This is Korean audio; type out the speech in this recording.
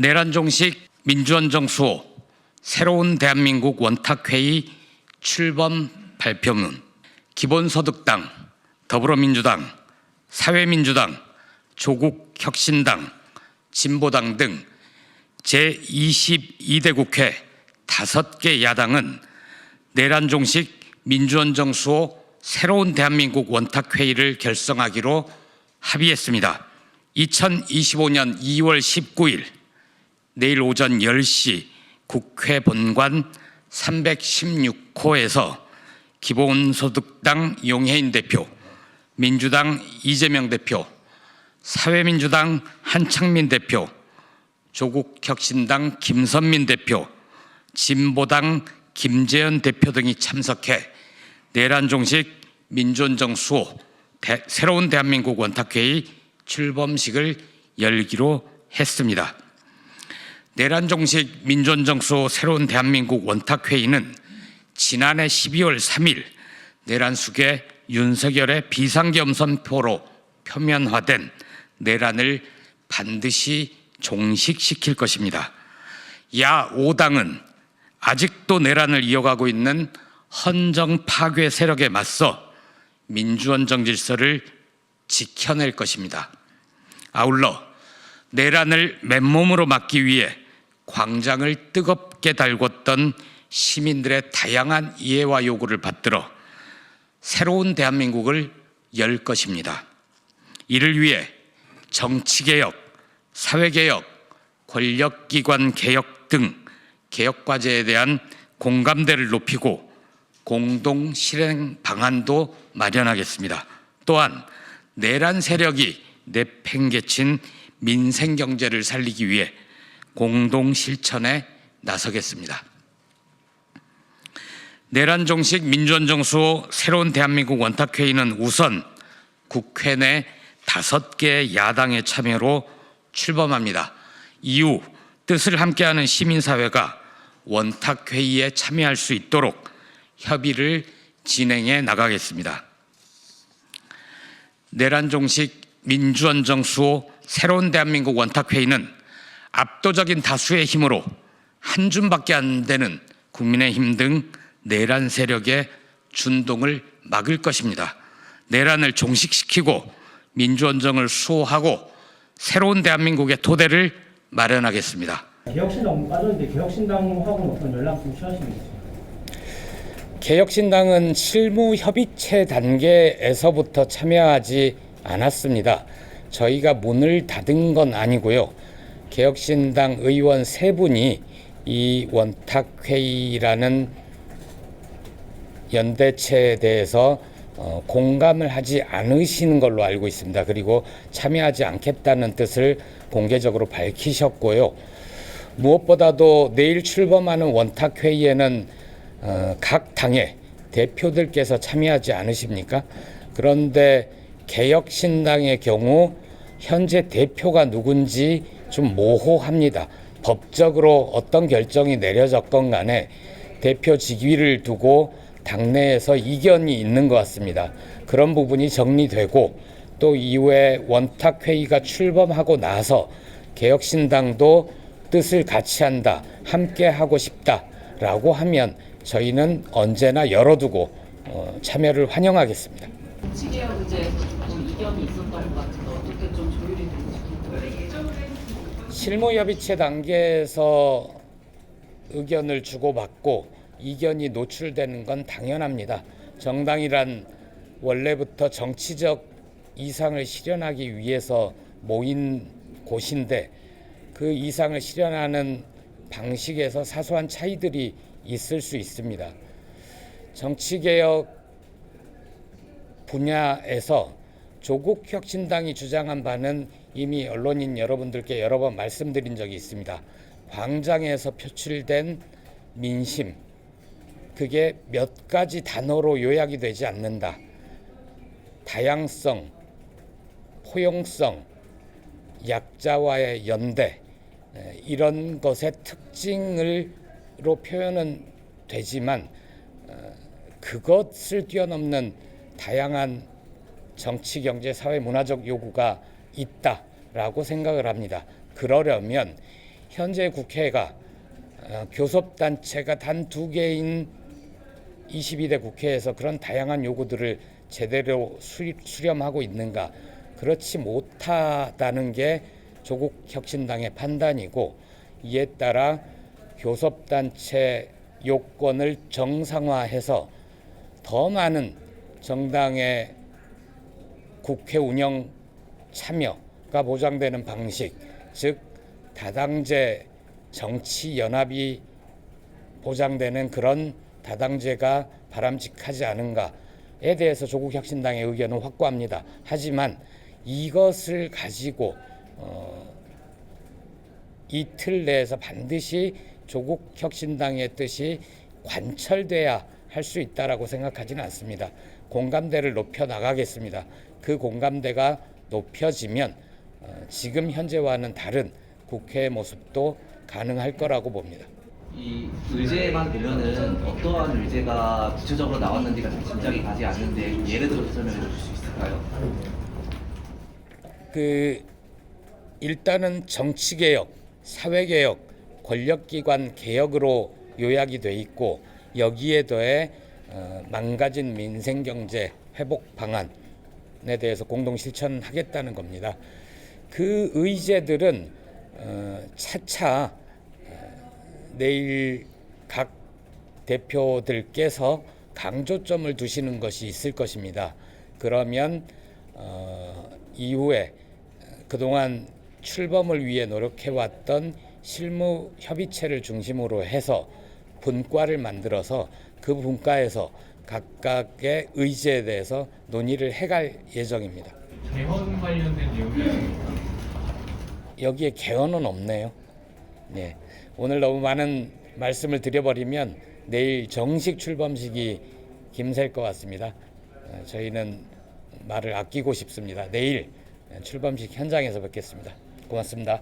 내란종식 민주헌정 수호 새로운 대한민국 원탁회의 출범 발표문. 기본소득당, 더불어민주당, 사회민주당, 조국혁신당, 진보당 등 제22대 국회 5개 야당은 내란종식 민주헌정 수호 새로운 대한민국 원탁회의를 결성하기로 합의했습니다. 2025년 2월 19일 내일 오전 10시 국회 본관 316호에서 기본소득당 용해인 대표, 민주당 이재명 대표, 사회민주당 한창민 대표, 조국혁신당 김선민 대표, 진보당 김재현 대표 등이 참석해 내란종식 민주헌정 수호 새로운 대한민국 원탁회의 출범식을 열기로 했습니다. 내란종식 민주헌정 수호 새로운 대한민국 원탁회의는 지난해 12월 3일 내란숙의 윤석열의 비상겸손포로 표면화된 내란을 반드시 종식시킬 것입니다. 야 5당은 아직도 내란을 이어가고 있는 헌정 파괴 세력에 맞서 민주헌정 질서를 지켜낼 것입니다. 아울러 내란을 맨몸으로 막기 위해 광장을 뜨겁게 달궜던 시민들의 다양한 이해와 요구를 받들어 새로운 대한민국을 열 것입니다. 이를 위해 정치개혁, 사회개혁, 권력기관 개혁 등 개혁과제에 대한 공감대를 높이고 공동 실행 방안도 마련하겠습니다. 또한 내란 세력이 내팽개친 민생경제를 살리기 위해 공동 실천에 나서겠습니다. 내란종식 민주헌정 수호 새로운 대한민국 원탁회의는 우선 국회 내 5개 야당의 참여로 출범합니다. 이후 뜻을 함께하는 시민사회가 원탁회의에 참여할 수 있도록 협의를 진행해 나가겠습니다. 내란종식 민주헌정 수호 새로운 대한민국 원탁회의는 압도적인 다수의 힘으로 한 줌밖에 안 되는 국민의힘 등 내란 세력의 준동을 막을 것입니다. 내란을 종식시키고 민주헌정을 수호하고 새로운 대한민국의 토대를 마련하겠습니다. 개혁신당 빠졌는데 개혁신당하고는 어떤 연락 좀 취하시겠어요? 개혁신당은 실무협의체 단계에서부터 참여하지 않았습니다. 저희가 문을 닫은 건 아니고요. 개혁신당 의원 3분이 이 원탁회의라는 연대체에 대해서 공감을 하지 않으시는 걸로 알고 있습니다. 그리고 참여하지 않겠다는 뜻을 공개적으로 밝히셨고요. 무엇보다도 내일 출범하는 원탁회의에는 각 당의 대표들께서 참여하지 않으십니까? 그런데 개혁신당의 경우 현재 대표가 누군지 좀 모호합니다. 법적으로 어떤 결정이 내려졌건 간에 대표 직위를 두고 당내에서 이견이 있는 것 같습니다. 그런 부분이 정리되고 또 이후에 원탁회의가 출범하고 나서 개혁신당도 뜻을 같이 한다, 함께 하고 싶다라고 하면 저희는 언제나 열어두고 참여를 환영하겠습니다. 정치개혁 이제 이견이 있었던 것 같은데 어떻게 좀 조율이 되고 싶은가요? 실무협의체 단계에서 의견을 주고받고 이견이 노출되는 건 당연합니다. 정당이란 원래부터 정치적 이상을 실현하기 위해서 모인 곳인데 그 이상을 실현하는 방식에서 사소한 차이들이 있을 수 있습니다. 정치개혁 분야에서 조국혁신당이 주장한 바는 이미 언론인 여러분들께 여러 번 말씀드린 적이 있습니다. 광장에서 표출된 민심, 그게 몇 가지 단어로 요약이 되지 않는다. 다양성, 포용성, 약자와의 연대, 이런 것의 특징으로 표현은 되지만 그것을 뛰어넘는 다양한 정치, 경제, 사회, 문화적 요구가 있다라고 생각을 합니다. 그러려면 현재 국회가 교섭단체가 단 2개인 22대 국회에서 그런 다양한 요구들을 제대로 수렴하고 있는가? 그렇지 못하다는 게 조국혁신당의 판단이고, 이에 따라 교섭단체 요건을 정상화해서 더 많은 정당의 국회 운영 참여가 보장되는 방식, 즉 다당제 정치 연합이 보장되는 그런 다당제가 바람직하지 않은가에 대해서 조국혁신당의 의견은 확고합니다. 하지만 이것을 가지고 이 틀 내에서 반드시 조국혁신당의 뜻이 관철돼야 할 수 있다라고 생각하지는 않습니다. 공감대를 높여 나가겠습니다. 그 공감대가 높여지면 지금 현재와는 다른 국회의 모습도 가능할 거라고 봅니다. 이 의제만 보면은 어떠한 의제가 구체적으로 나왔는지가 잘 짐작이 가지 않는데 예를 들어서 설명해 주실 수 있을까요? 일단은 정치개혁, 사회개혁, 권력기관 개혁으로 요약이 돼 있고, 여기에 더해 망가진 민생경제 회복 방안에 대해서 공동 실천하겠다는 겁니다. 그 의제들은 차차 내일 각 대표들께서 강조점을 두시는 것이 있을 것입니다. 그러면 이후에 그동안 출범을 위해 노력해왔던 실무협의체를 중심으로 해서 분과를 만들어서 그 분과에서 각각의 의제에 대해서 논의를 해갈 예정입니다. 개헌 관련된 내용이 있습니까? 여기에 개헌은 없네요. 네. 오늘 너무 많은 말씀을 드려버리면 내일 정식 출범식이 김셀 것 같습니다. 저희는 말을 아끼고 싶습니다. 내일 출범식 현장에서 뵙겠습니다. 고맙습니다.